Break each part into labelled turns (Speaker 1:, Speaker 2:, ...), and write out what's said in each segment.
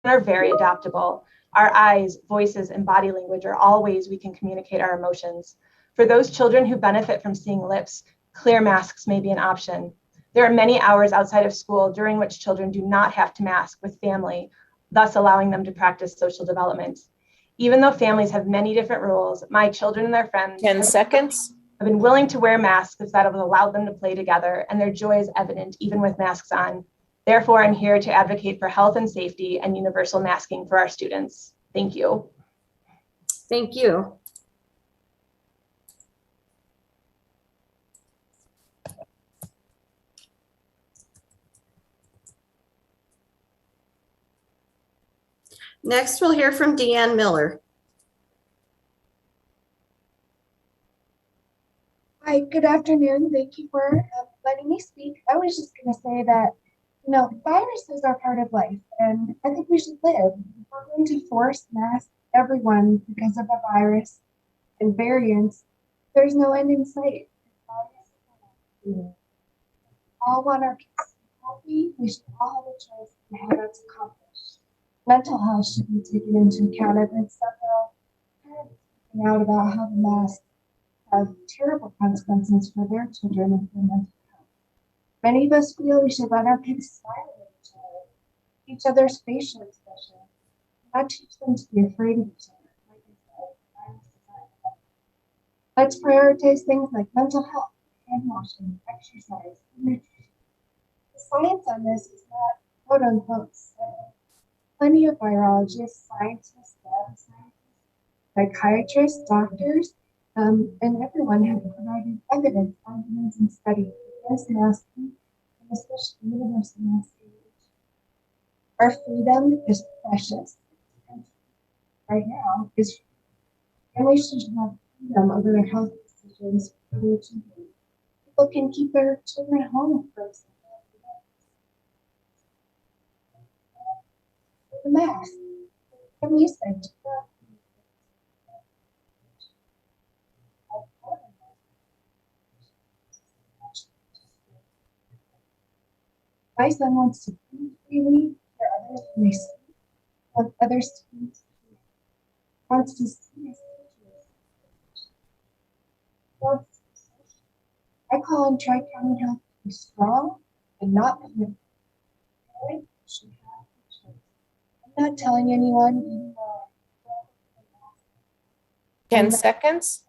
Speaker 1: are very adaptable. Our eyes, voices, and body language are all ways we can communicate our emotions. For those children who benefit from seeing lips, clear masks may be an option. There are many hours outside of school during which children do not have to mask with family, thus allowing them to practice social development. Even though families have many different rules, my children and their friends
Speaker 2: 10 seconds.
Speaker 1: have been willing to wear masks that have allowed them to play together, and their joy is evident even with masks on. Therefore, I'm here to advocate for health and safety and universal masking for our students. Thank you.
Speaker 3: Thank you. Next, we'll hear from DeAnn Miller.
Speaker 4: Hi, good afternoon. Thank you for letting me speak. I was just going to say that, you know, viruses are part of life, and I think we should live. If we're going to force mask everyone because of a virus and variants, there's no end in sight. We all want our kids to be healthy. We should all have a choice in how that's accomplished. Mental health should be taken into account. I've heard several parents speaking out about how the mask have terrible consequences for their children and for mental health. Many of us feel we should let our kids smile at each other's facial expression, not teach them to be afraid of each other. Like I said, let's prioritize things like mental health, hand washing, exercise, and nutrition. The science on this is not quote unquote settled. Plenty of virologists, scientists, data scientists, psychiatrists, doctors, and everyone have provided evidence, arguments, and studies against masking, and especially universal masking. Our freedom is precious. Right now, is families should have freedom over their health decisions for their children. People can keep their children at home for example. The mask. Families said my son wants to breathe freely, for others may sleep, but other students wants to see his teachers. I call on Tri-County Health to be strong and not permit. Should have a choice. I'm not telling anyone even though
Speaker 2: 10 seconds.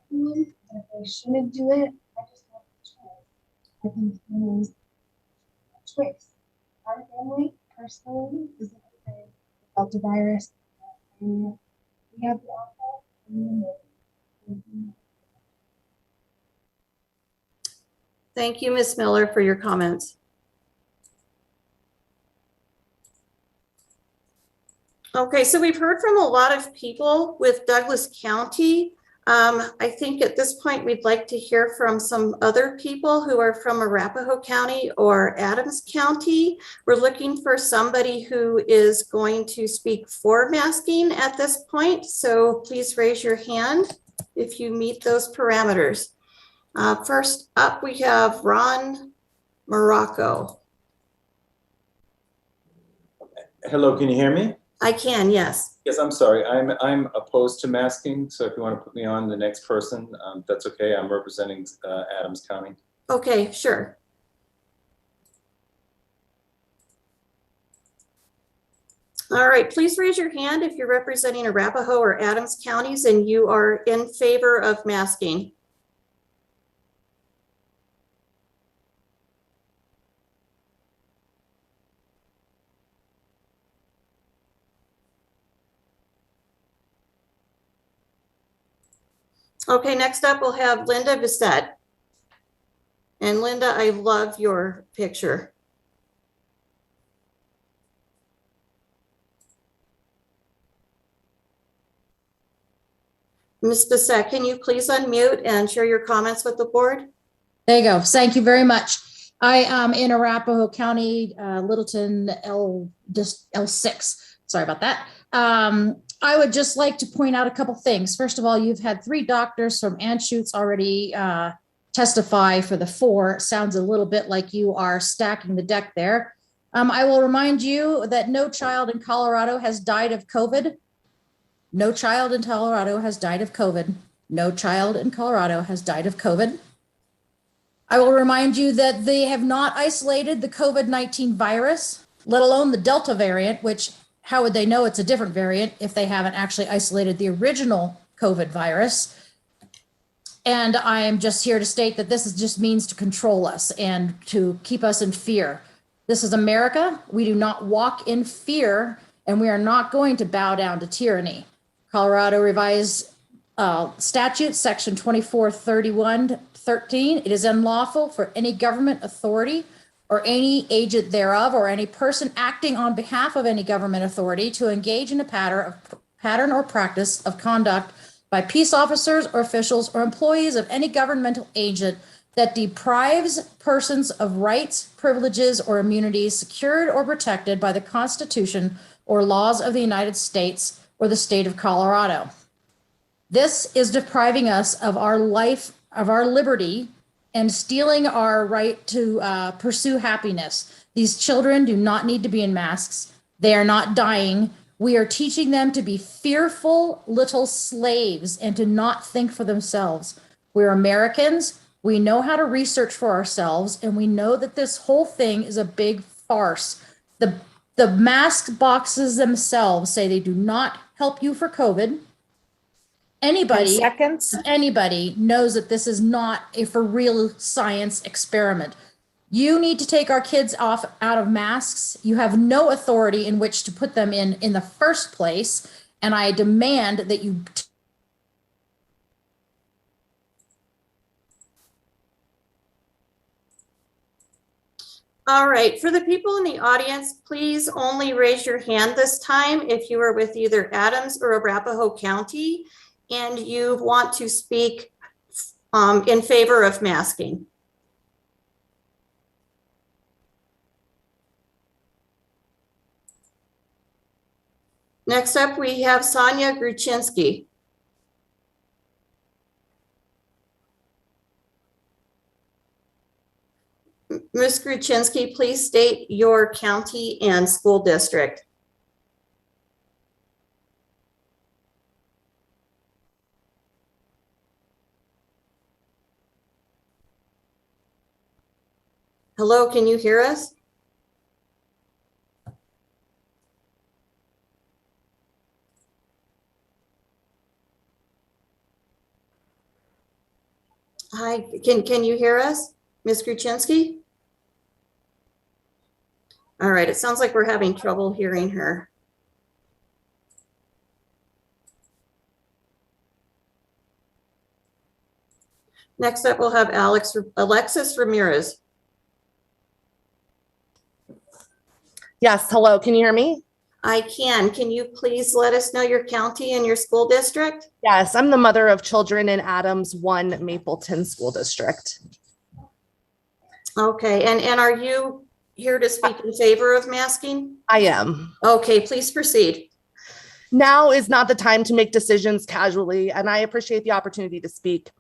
Speaker 4: if they shouldn't do it, I just want the choice. I think families have a choice. Our family personally isn't afraid about the virus. We have the alcohol and the
Speaker 3: Thank you, Ms. Miller, for your comments. Okay, so we've heard from a lot of people with Douglas County. I think at this point, we'd like to hear from some other people who are from Arapahoe County or Adams County. We're looking for somebody who is going to speak for masking at this point. So please raise your hand if you meet those parameters. First up, we have Ron Marrocco.
Speaker 5: Hello, can you hear me?
Speaker 3: I can, yes.
Speaker 5: Yes, I'm sorry. I'm opposed to masking. So if you want to put me on the next person, that's okay. I'm representing Adams County.
Speaker 3: Okay, sure. All right, please raise your hand if you're representing Arapahoe or Adams counties and you are in favor of masking. Okay, next up we'll have Linda Bissett. And Linda, I love your picture. Ms. Bissett, can you please unmute and share your comments with the board?
Speaker 6: There you go. Thank you very much. I am in Arapahoe County, Littleton L6. Sorry about that. I would just like to point out a couple things. First of all, you've had 3 doctors from Anschutz already testify for the 4. Sounds a little bit like you are stacking the deck there. I will remind you that no child in Colorado has died of COVID. No child in Colorado has died of COVID. No child in Colorado has died of COVID. I will remind you that they have not isolated the COVID-19 virus, let alone the Delta variant, which how would they know it's a different variant if they haven't actually isolated the original COVID virus? And I am just here to state that this is just means to control us and to keep us in fear. This is America. We do not walk in fear, and we are not going to bow down to tyranny. Colorado Revised Statute, Section 2431-13. It is unlawful for any government authority or any agent thereof or any person acting on behalf of any government authority to engage in a pattern or practice of conduct by peace officers or officials or employees of any governmental agent that deprives persons of rights, privileges, or immunities secured or protected by the Constitution or laws of the United States or the state of Colorado. This is depriving us of our life, of our liberty, and stealing our right to pursue happiness. These children do not need to be in masks. They are not dying. We are teaching them to be fearful little slaves and to not think for themselves. We're Americans. We know how to research for ourselves, and we know that this whole thing is a big farce. The mask boxes themselves say they do not help you for COVID.
Speaker 2: 10 seconds.
Speaker 6: Anybody knows that this is not a for real science experiment. You need to take our kids out of masks. You have no authority in which to put them in the first place. And I demand that you.
Speaker 3: All right, for the people in the audience, please only raise your hand this time if you are with either Adams or Arapahoe County and you want to speak in favor of masking. Next up, we have Sonia Gruchinski. Ms. Gruchinski, please state your county and school district. Hello, can you hear us? Hi, can you hear us, Ms. Gruchinski? All right, it sounds like we're having trouble hearing her. Next up, we'll have Alexis Ramirez.
Speaker 7: Yes, hello, can you hear me?
Speaker 3: I can. Can you please let us know your county and your school district?
Speaker 7: Yes, I'm the mother of children in Adams 1 Mapleton School District.
Speaker 3: Okay, and are you here to speak in favor of masking?
Speaker 7: I am.
Speaker 3: Okay, please proceed.
Speaker 7: Now is not the time to make decisions casually, and I appreciate the opportunity to speak.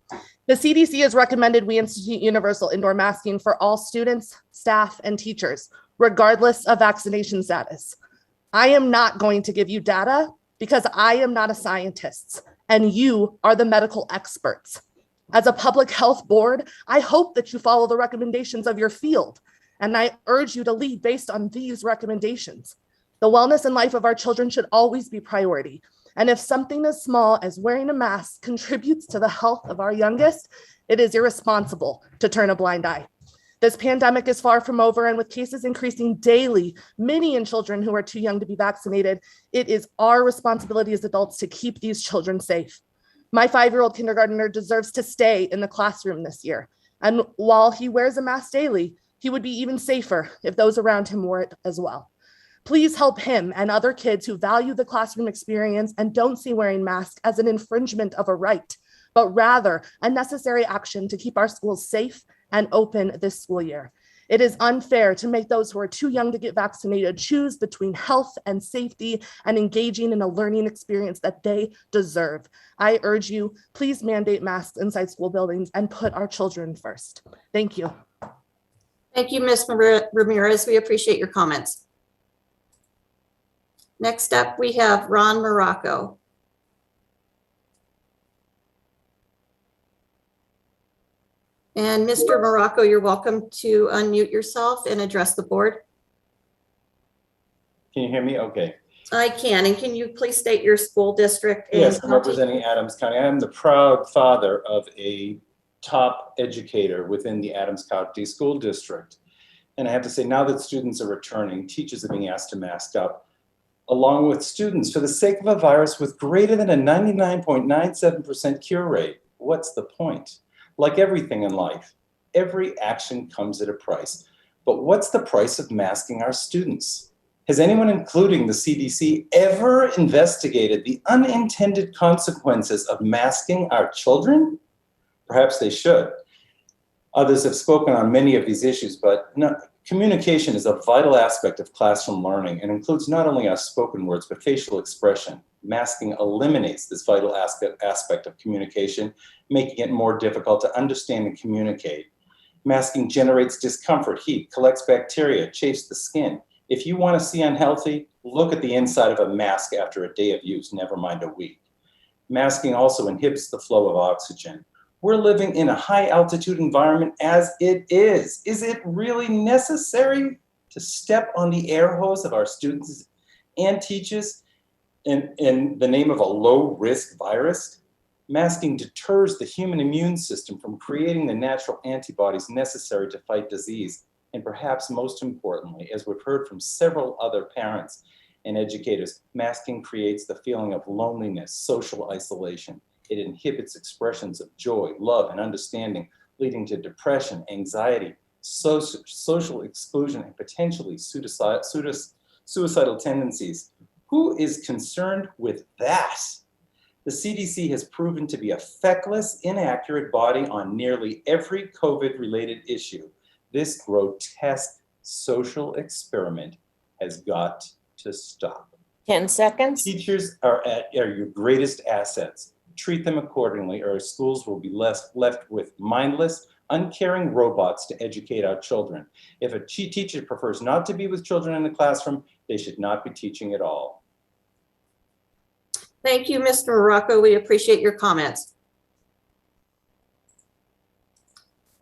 Speaker 7: The CDC has recommended we institute universal indoor masking for all students, staff, and teachers, regardless of vaccination status. I am not going to give you data because I am not a scientist, and you are the medical experts. As a public health board, I hope that you follow the recommendations of your field, and I urge you to lead based on these recommendations. The wellness and life of our children should always be priority. And if something as small as wearing a mask contributes to the health of our youngest, it is irresponsible to turn a blind eye. This pandemic is far from over, and with cases increasing daily, many in children who are too young to be vaccinated, it is our responsibility as adults to keep these children safe. My 5-year-old kindergartner deserves to stay in the classroom this year. And while he wears a mask daily, he would be even safer if those around him wore it as well. Please help him and other kids who value the classroom experience and don't see wearing masks as an infringement of a right, but rather a necessary action to keep our schools safe and open this school year. It is unfair to make those who are too young to get vaccinated choose between health and safety and engaging in a learning experience that they deserve. I urge you, please mandate masks inside school buildings and put our children first. Thank you.
Speaker 3: Thank you, Ms. Ramirez. We appreciate your comments. Next up, we have Ron Marrocco. And Mr. Marrocco, you're welcome to unmute yourself and address the board.
Speaker 5: Can you hear me? Okay.
Speaker 3: I can. And can you please state your school district?
Speaker 5: Yes, I'm
Speaker 3: county?
Speaker 5: representing Adams County. I am the proud father of a top educator within the Adams County School District. And I have to say, now that students are returning, teachers are being asked to mask up, along with students, for the sake of a virus with greater than a 99.97% cure rate. What's the point? Like everything in life, every action comes at a price. But what's the price of masking our students? Has anyone, including the CDC, ever investigated the unintended consequences of masking our children? Perhaps they should. Others have spoken on many of these issues, but communication is a vital aspect of classroom learning and includes not only our spoken words, but facial expression. Masking eliminates this vital aspect of communication, making it more difficult to understand and communicate. Masking generates discomfort, heat, collects bacteria, chafes the skin. If you want to see unhealthy, look at the inside of a mask after a day of use, never mind a week. Masking also inhibits the flow of oxygen. We're living in a high altitude environment as it is. Is it really necessary to step on the air hose of our students and teachers in the name of a low risk virus? Masking deters the human immune system from creating the natural antibodies necessary to fight disease. And perhaps most importantly, as we've heard from several other parents and educators, masking creates the feeling of loneliness, social isolation. It inhibits expressions of joy, love, and understanding, leading to depression, anxiety, social exclusion, and potentially suicidal tendencies. Who is concerned with that? The CDC has proven to be a feckless, inaccurate body on nearly every COVID-related issue. This grotesque social experiment has got to stop.
Speaker 2: 10 seconds.
Speaker 5: Teachers are your greatest assets. Treat them accordingly, or our schools will be left with mindless, uncaring robots to educate our children. If a teacher prefers not to be with children in the classroom, they should not be teaching at all.
Speaker 3: Thank you, Mr. Marrocco. We appreciate your comments.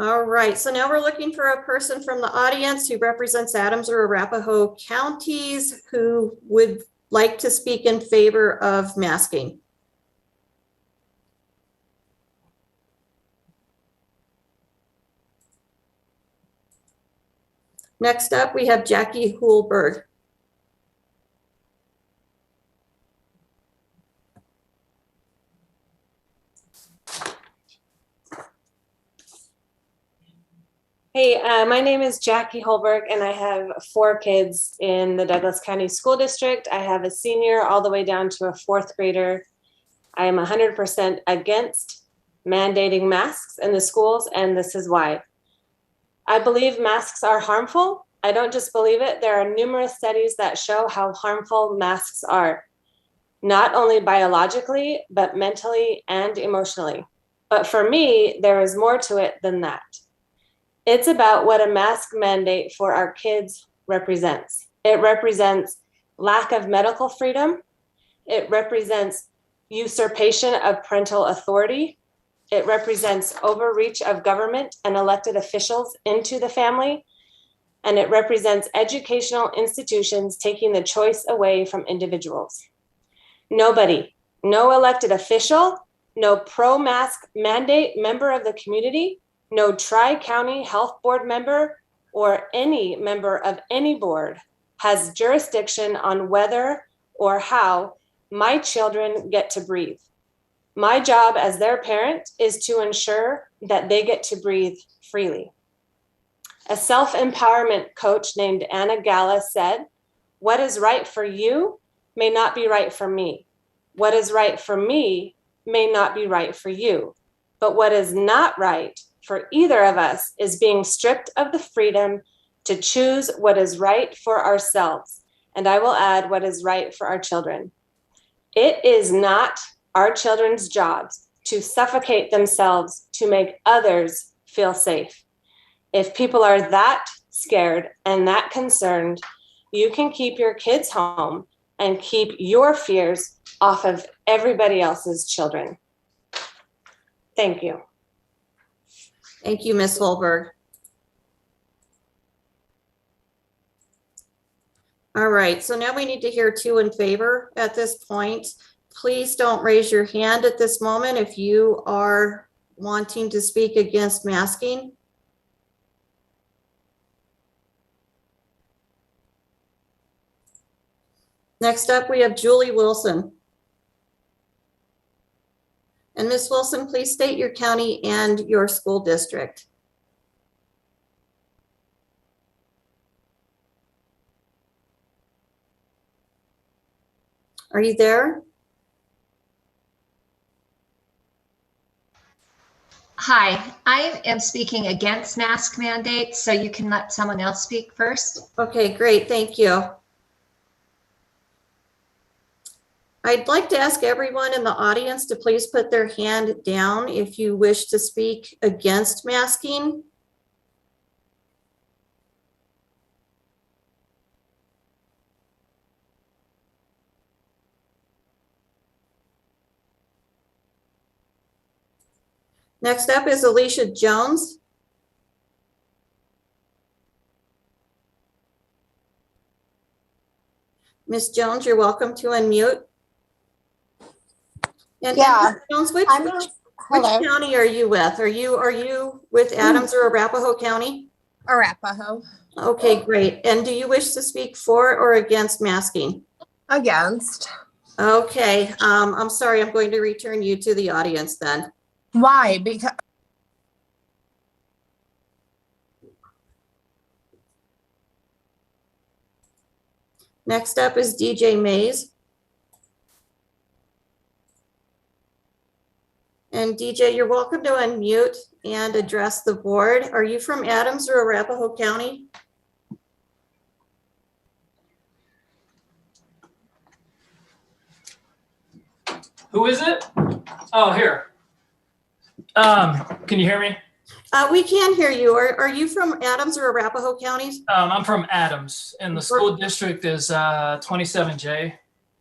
Speaker 3: All right, so now we're looking for a person from the audience who represents Adams or Arapahoe counties who would like to speak in favor of masking. Next up, we have Jackie Houlberg.
Speaker 8: Hey, my name is Jackie Houlberg, and I have 4 kids in the Douglas County School District. I have a senior all the way down to a 4th grader. I am 100% against mandating masks in the schools, and this is why. I believe masks are harmful. I don't just believe it. There are numerous studies that show how harmful masks are, not only biologically, but mentally and emotionally. But for me, there is more to it than that. It's about what a mask mandate for our kids represents. It represents lack of medical freedom. It represents usurpation of parental authority. It represents overreach of government and elected officials into the family. And it represents educational institutions taking the choice away from individuals. Nobody, no elected official, no pro-mask mandate member of the community, no Tri-County Health Board member or any member of any board has jurisdiction on whether or how my children get to breathe. My job as their parent is to ensure that they get to breathe freely. A self-empowerment coach named Anna Gala said, "What is right for you may not be right for me. What is right for me may not be right for you. But what is not right for either of us is being stripped of the freedom to choose what is right for ourselves. And I will add what is right for our children. It is not our children's jobs to suffocate themselves to make others feel safe. If people are that scared, and that concerned, you can keep your kids home and keep your fears off of everybody else's children. Thank you.
Speaker 3: Thank you, Ms. Houlberg. All right, so now we need to hear 2 in favor at this point. Please don't raise your hand at this moment if you are wanting to speak against masking. Next up, we have Julie Wilson. And Ms. Wilson, please state your county and your school district. Are you there?
Speaker 9: Hi, I am speaking against mask mandates, so you can let someone else speak first.
Speaker 3: Okay, great, thank you. I'd like to ask everyone in the audience to please put their hand down if you wish to speak against masking. Next up is Alicia Jones. Ms. Jones, you're welcome to unmute. And
Speaker 2: Yeah,
Speaker 3: Ms. Jones, which county are you with? Are you with Adams or Arapahoe County?
Speaker 10: Arapahoe.
Speaker 3: Okay, great. And do you wish to speak for or against masking?
Speaker 10: Against.
Speaker 3: Okay, I'm sorry, I'm going to return you to the audience then.
Speaker 10: Why? Because
Speaker 3: Next up is DJ Mays. And DJ, you're welcome to unmute and address the board. Are you from Adams or Arapahoe County?
Speaker 11: Who is it? Oh, here. Can you hear me?
Speaker 3: We can hear you. Are you from Adams or Arapahoe counties?
Speaker 11: I'm from Adams, and the school district is 27J.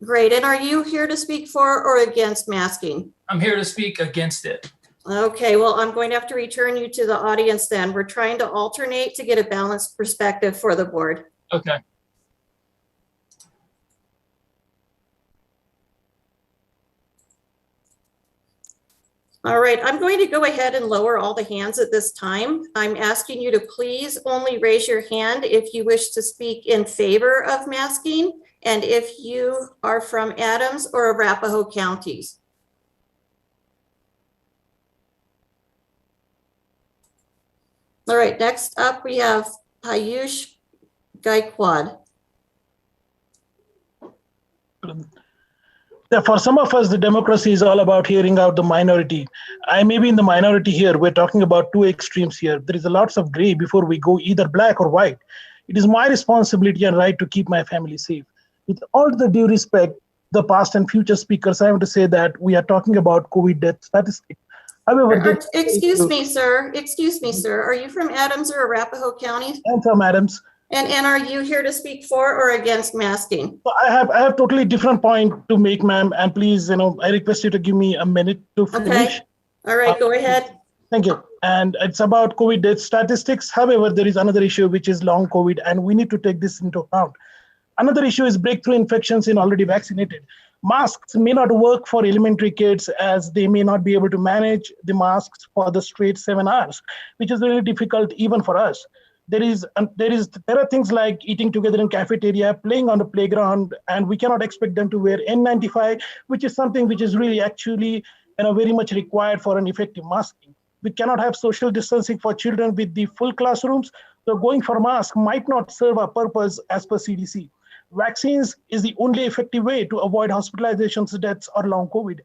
Speaker 3: Great. And are you here to speak for or against masking?
Speaker 11: I'm here to speak against it.
Speaker 3: Okay, well, I'm going to have to return you to the audience then. We're trying to alternate to get a balanced perspective for the board.
Speaker 11: Okay.
Speaker 3: All right, I'm going to go ahead and lower all the hands at this time. I'm asking you to please only raise your hand if you wish to speak in favor of masking and if you are from Adams or Arapahoe counties. All right, next up we have Piyush Gaikwad.
Speaker 12: Yeah, for some of us, the democracy is all about hearing out the minority. I may be in the minority here. We're talking about two extremes here. There is a lots of gray before we go either black or white. It is my responsibility and right to keep my family safe. With all the due respect, the past and future speakers, I want to say that we are talking about COVID death statistics. However,
Speaker 3: excuse me, sir. Are you from Adams or Arapahoe counties?
Speaker 12: I'm from Adams.
Speaker 3: And are you here to speak for or against masking?
Speaker 12: So I have totally different point to make, ma'am. And please, I request you to give me a minute to finish.
Speaker 3: Okay. All right, go ahead.
Speaker 12: Thank you. And it's about COVID death statistics. However, there is another issue, which is long COVID, and we need to take this into account. Another issue is breakthrough infections in already vaccinated. Masks may not work for elementary kids as they may not be able to manage the masks for the straight 7 hours, which is really difficult even for us. There are things like eating together in cafeteria, playing on the playground, and we cannot expect them to wear N95, which is something which is really actually very much required for an effective masking. We cannot have social distancing for children with the full classrooms, so going for mask might not serve our purpose as per CDC. Vaccines is the only effective way to avoid hospitalizations, deaths, or long COVID.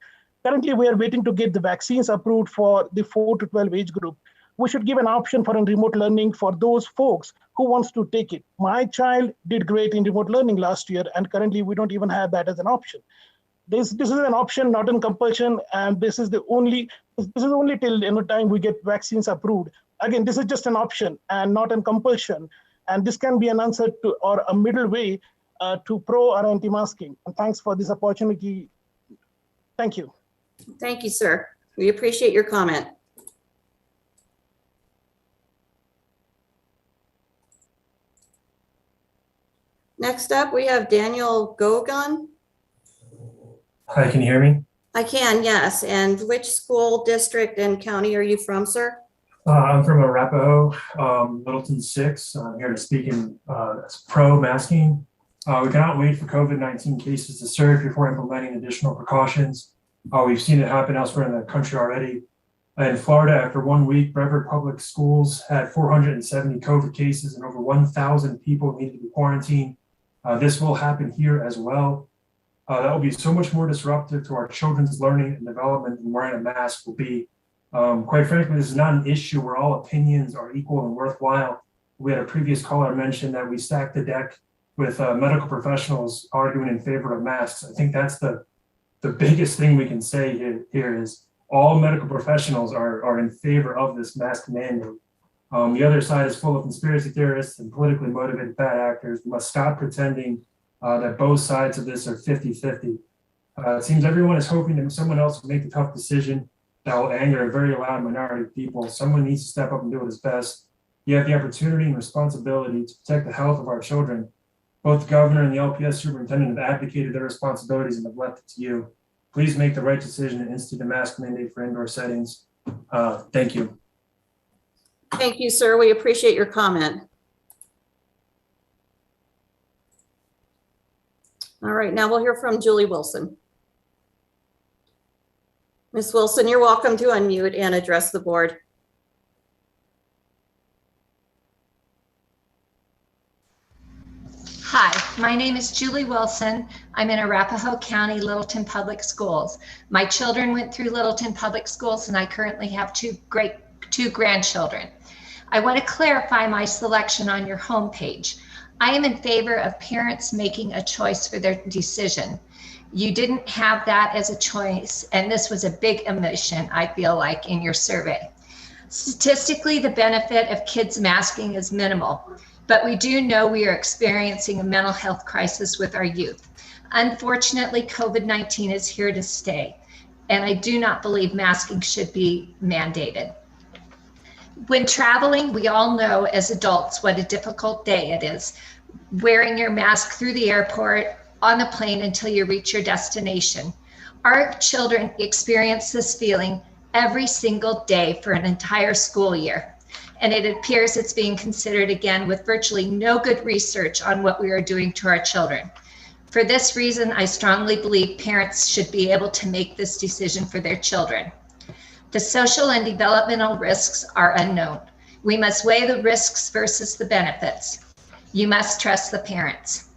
Speaker 12: Currently, we are waiting to get the vaccines approved for the 4 to 12 age group. We should give an option for remote learning for those folks who wants to take it. My child did great in remote learning last year, and currently we don't even have that as an option. This is an option, not in compulsion, and this is only till time we get vaccines approved. Again, this is just an option and not in compulsion. And this can be an answer to, or a middle way to pro or anti-masking. And thanks for this opportunity. Thank you.
Speaker 3: Thank you, sir. We appreciate your comment. Next up, we have Daniel GAUGH.
Speaker 13: Hi, can you hear me?
Speaker 3: I can, yes. And which school district and county are you from, sir?
Speaker 13: I'm from Arapahoe, Littleton 6. I'm here to speak in pro-masking. We cannot wait for COVID-19 cases to surge before implementing additional precautions. We've seen it happen elsewhere in the country already. In Florida, after 1 week, Brevard Public Schools had 470 COVID cases and over 1,000 people needed to be quarantined. This will happen here as well. That will be so much more disruptive to our children's learning and development than wearing a mask will be. Quite frankly, this is not an issue where all opinions are equal and worthwhile. We had a previous caller mention that we stacked the deck with medical professionals arguing in favor of masks. I think that's the biggest thing we can say here is all medical professionals are in favor of this mask mandate. The other side is full of conspiracy theorists and politically motivated bad actors. We must stop pretending that both sides of this are 50-50. It seems everyone is hoping that someone else will make the tough decision that will anger a very loud minority of people. Someone needs to step up and do what is best. You have the opportunity and responsibility to protect the health of our children. Both the governor and the LPS superintendent have abdicated their responsibilities and have left it to you. Please make the right decision and institute a mask mandate for indoor settings. Thank you.
Speaker 3: Thank you, sir. We appreciate your comment. All right, now we'll hear from Julie Wilson. Ms. Wilson, you're welcome to unmute and address the board.
Speaker 9: Hi, my name is Julie Wilson. I'm in Arapahoe County, Littleton Public Schools. My children went through Littleton Public Schools and I currently have two grandchildren. I want to clarify my selection on your homepage. I am in favor of parents making a choice for their decision. You didn't have that as a choice, and this was a big omission, I feel like, in your survey. Statistically, the benefit of kids masking is minimal, but we do know we are experiencing a mental health crisis with our youth. Unfortunately, COVID-19 is here to stay, and I do not believe masking should be mandated. When traveling, we all know as adults what a difficult day it is, wearing your mask through the airport, on the plane until you reach your destination. Our children experience this feeling every single day for an entire school year. And it appears it's being considered again with virtually no good research on what we are doing to our children. For this reason, I strongly believe parents should be able to make this decision for their children. The social and developmental risks are unknown. We must weigh the risks versus the benefits. You must trust the parents.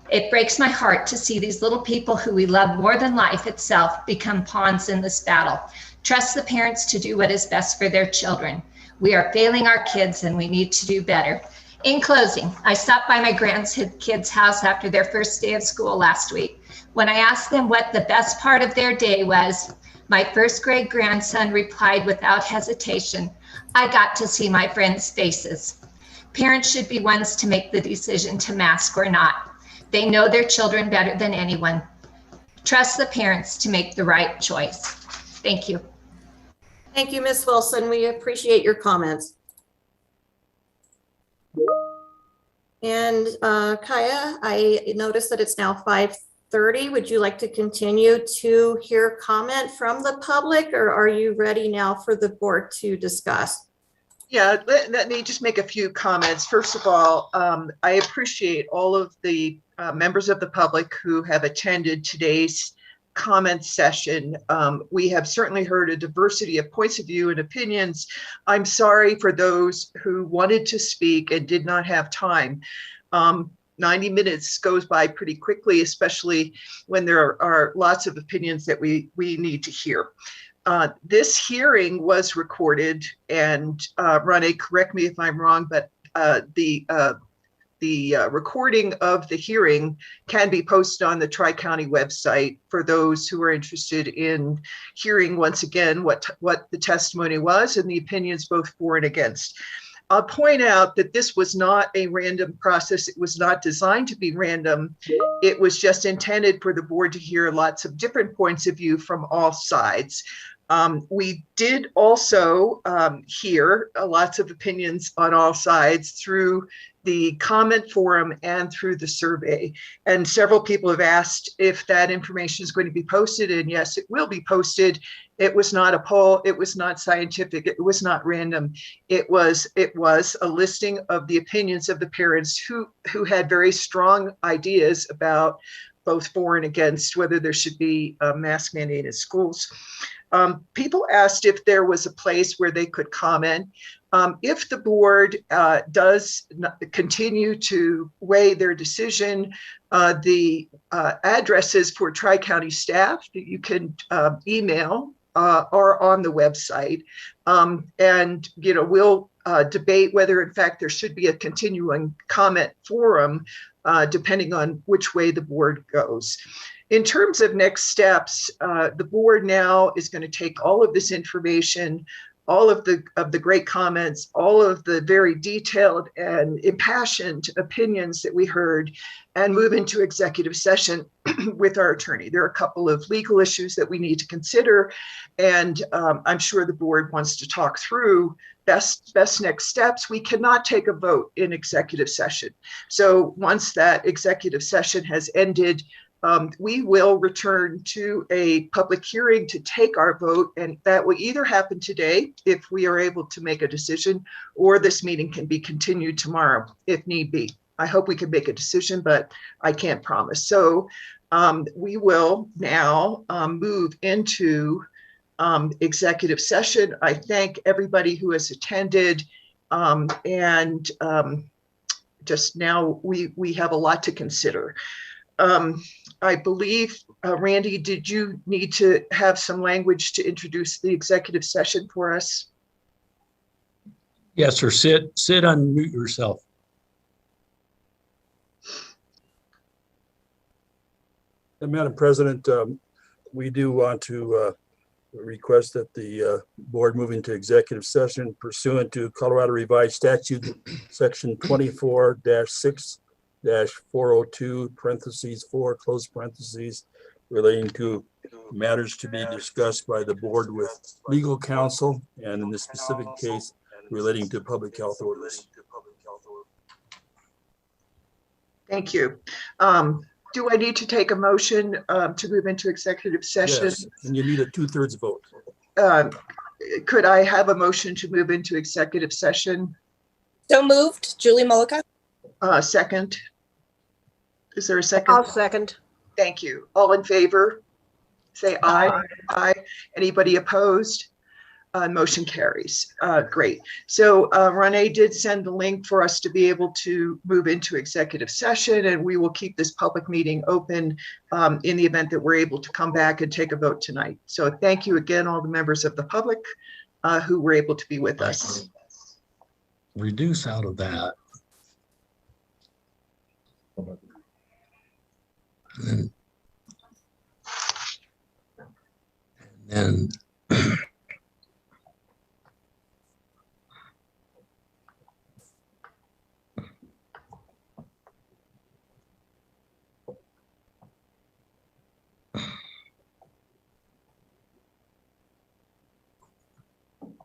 Speaker 9: It breaks my heart to see these little people who we love more than life itself become pawns in this battle. Trust the parents to do what is best for their children. We are failing our kids and we need to do better. In closing, I stopped by my grandkids' house after their first day of school last week. When I asked them what the best part of their day was, my first grade grandson replied without hesitation, "I got to see my friends' faces." Parents should be ones to make the decision to mask or not. They know their children better than anyone. Trust the parents to make the right choice. Thank you.
Speaker 3: Thank you, Ms. Wilson. We appreciate your comments. And Kaya, I noticed that it's now 5:30. Would you like to continue to hear comment from the public, or are you ready now for the board to discuss?
Speaker 14: Yeah, let me just make a few comments. First of all, I appreciate all of the members of the public who have attended today's comment session. We have certainly heard a diversity of points of view and opinions. I'm sorry for those who wanted to speak and did not have time. 90 minutes goes by pretty quickly, especially when there are lots of opinions that we need to hear. This hearing was recorded, and Rene, correct me if I'm wrong, but the recording of the hearing can be posted on the Tri-County website for those who are interested in hearing once again what the testimony was and the opinions both for and against. I'll point out that this was not a random process. It was not designed to be random. It was just intended for the board to hear lots of different points of view from all sides. We did also hear lots of opinions on all sides through the comment forum and through the survey. And several people have asked if that information is going to be posted, and yes, it will be posted. It was not a poll, it was not scientific, it was not random. It was a listing of the opinions of the parents who had very strong ideas about both for and against whether there should be a mask mandate in schools. People asked if there was a place where they could comment. If the board does continue to weigh their decision, the addresses for Tri-County staff that you can email are on the website. And, you know, we'll debate whether in fact there should be a continuing comment forum, depending on which way the board goes. In terms of next steps, the board now is going to take all of this information, all of the great comments, all of the very detailed and impassioned opinions that we heard, and move into executive session with our attorney. There are a couple of legal issues that we need to consider, and I'm sure the board wants to talk through best next steps. We cannot take a vote in executive session. So once that executive session has ended, we will return to a public hearing to take our vote, and that will either happen today if we are able to make a decision, or this meeting can be continued tomorrow if need be. I hope we can make a decision, but I can't promise. So we will now move into executive session. I thank everybody who has attended, and just now we have a lot to consider. I believe, Randy, did you need to have some language to introduce the executive session for us?
Speaker 15: Yes, sir. Sit, unmute yourself.
Speaker 16: And Madam President, we do want to request that the board move into executive session pursuant to Colorado Revised Statute, Section 24-6. -402 parentheses 4 close parentheses relating to matters to be discussed by the board with legal counsel, and in this specific case relating to public health orders.
Speaker 14: Thank you. Do I need to take a motion to move into executive session?
Speaker 16: Yes, and you need a 2/3 vote.
Speaker 14: Could I have a motion to move into executive session?
Speaker 10: So moved. Julie Mullica.
Speaker 14: Second. Is there a second?
Speaker 10: I'll second.
Speaker 14: Thank you. All in favor? Say aye. Aye. Anybody opposed? Motion carries. Great. So Renee did send the link for us to be able to move into executive session, and we will keep this public meeting open in the event that we're able to come back and take a vote tonight. So thank you again, all the members of the public who were able to be with us.
Speaker 15: Reduce out of that.